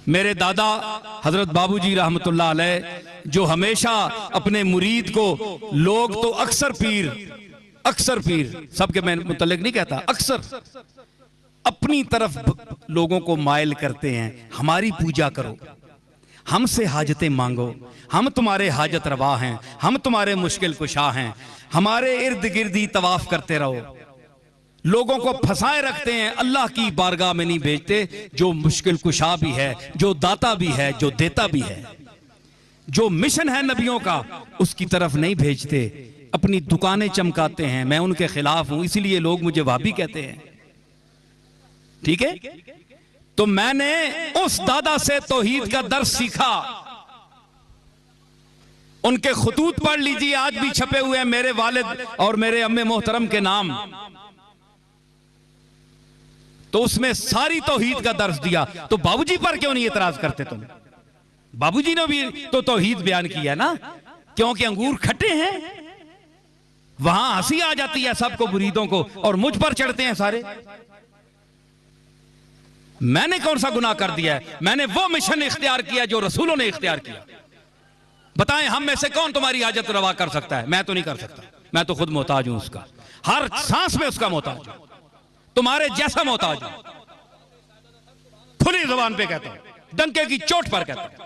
मेरे दादा हजरत बाबूजी रहमतुल्लाह अलैह, जो हमेशा अपने मुरीद को, लोग तो अक्सर पीर सबके मैं मुतल्लिक नहीं कहता, अक्सर अपनी तरफ लोगों को माइल करते हैं। हमारी पूजा करो, हमसे हाजतें मांगो, हम तुम्हारे हाजत रवा हैं, हम तुम्हारे मुश्किल कुशा हैं, हमारे इर्द गिर्द ही तवाफ करते रहो। लोगों को फंसाए रखते हैं, अल्लाह की बारगाह में नहीं भेजते, जो मुश्किल कुशा भी है, जो दाता भी है, जो देता भी है, जो मिशन है नबियों का, उसकी तरफ नहीं भेजते, अपनी दुकानें चमकाते हैं। मैं उनके खिलाफ हूं, इसीलिए लोग मुझे वाबी कहते हैं। ठीक है, तो मैंने उस दादा से तौहीद का दर्स सीखा। उनके खुतूत पढ़ लीजिए, आज भी छपे हुए हैं, मेरे वालिद और मेरे अम्मे मोहतरम के नाम। तो उसमें सारी तौहीद का दर्स दिया। तो बाबूजी पर क्यों नहीं एतराज करते तुम? बाबूजी ने भी तो तौहीद बयान किया ना, क्योंकि अंगूर खट्टे हैं, वहां हंसी आ जाती है सबको, मुरीदों को, और मुझ पर चढ़ते हैं सारे। मैंने कौन सा गुनाह कर दिया है? मैंने वो मिशन इख्तियार किया जो रसूलों ने इख्तियार किया। बताएं, हम में से कौन तुम्हारी हाजत रवा कर सकता है? मैं तो नहीं कर सकता, मैं तो खुद मोहताज हूं उसका, हर सांस में उसका मोहताज हूं, तुम्हारे जैसा मोहताज हूं। खुली जुबान पे कहता हूं, डंके की चोट पर कहता हूं।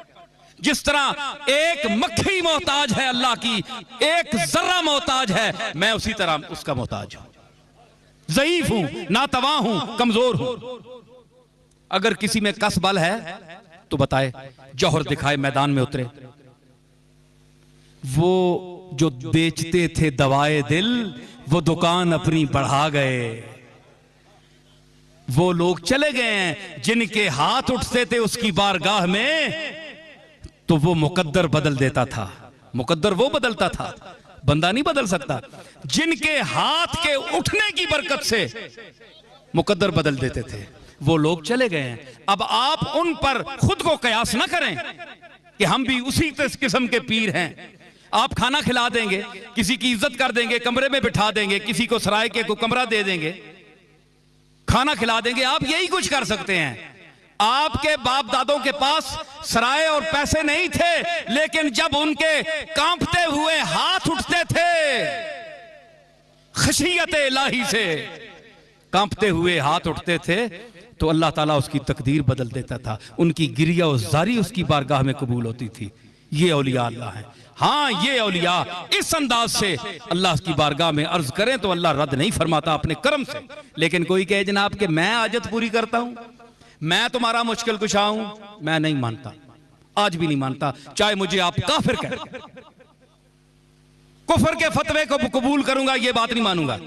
जिस तरह एक मक्खी मोहताज है अल्लाह की, एक जर्रा मोहताज है, मैं उसी तरह उसका मोहताज हूं। ज़ईफ हूं, नातवा हूं, कमजोर हूं। अगर किसी में कस बल है तो बताए, जौहर दिखाए, मैदान में उतरे। वो जो बेचते थे दवाए दिल, वो दुकान अपनी बढ़ा गए। वो लोग चले गए हैं जिनके हाथ उठते थे उसकी बारगाह में, तो वो मुकद्दर बदल देता था। मुकद्दर वो बदलता था, बंदा नहीं बदल सकता। जिनके हाथ के उठने की बरकत से मुकद्दर बदल देते थे, वो लोग चले गए हैं। अब आप उन पर खुद को कयास ना करें कि हम भी उसी किस्म के पीर हैं। आप खाना खिला देंगे, किसी की इज्जत कर देंगे, कमरे में बिठा देंगे, किसी को सराय के को कमरा दे देंगे, खाना खिला देंगे, आप यही कुछ कर सकते हैं। आपके बाप दादों के पास सराय और पैसे नहीं थे, लेकिन जब उनके कांपते हुए हाथ उठते थे, खशियत इलाही से कांपते हुए हाथ उठते थे, तो अल्लाह ताला उसकी तकदीर बदल देता था। उनकी गिरिया और जारी उसकी बारगाह में कबूल होती थी। ये औलिया अल्लाह है। हाँ, ये औलिया इस अंदाज से अल्लाह की बारगाह में अर्ज करें तो अल्लाह रद्द नहीं फरमाता अपने करम से। लेकिन कोई कहे जनाब कि मैं आजत पूरी करता हूं, मैं तुम्हारा मुश्किल कुशा हूं, मैं नहीं मानता, आज भी नहीं मानता, चाहे मुझे आप काफिर कहें। कुफर के फतवे को कबूल करूंगा, ये बात नहीं मानूंगा।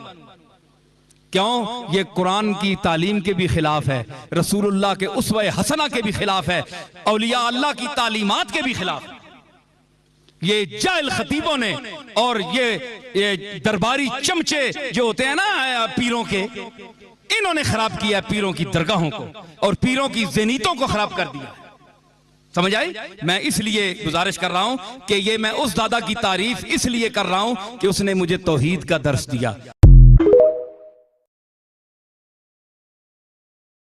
क्यों? ये कुरान की तालीम के भी खिलाफ है, रसूलुल्लाह के उसवे हसना के भी खिलाफ है, औलिया अल्लाह की तालीमात के भी खिलाफ। ये जाहिल खतीबों ने और ये दरबारी चमचे जो होते हैं ना पीरों के, इन्होंने खराब किया पीरों की दरगाहों को और पीरों की ज़नीतों को खराब कर दिया। समझ आई? मैं इसलिए गुजारिश कर रहा हूं कि ये मैं उस दादा की तारीफ इसलिए कर रहा हूं कि उसने मुझे तौहीद का दर्स दिया।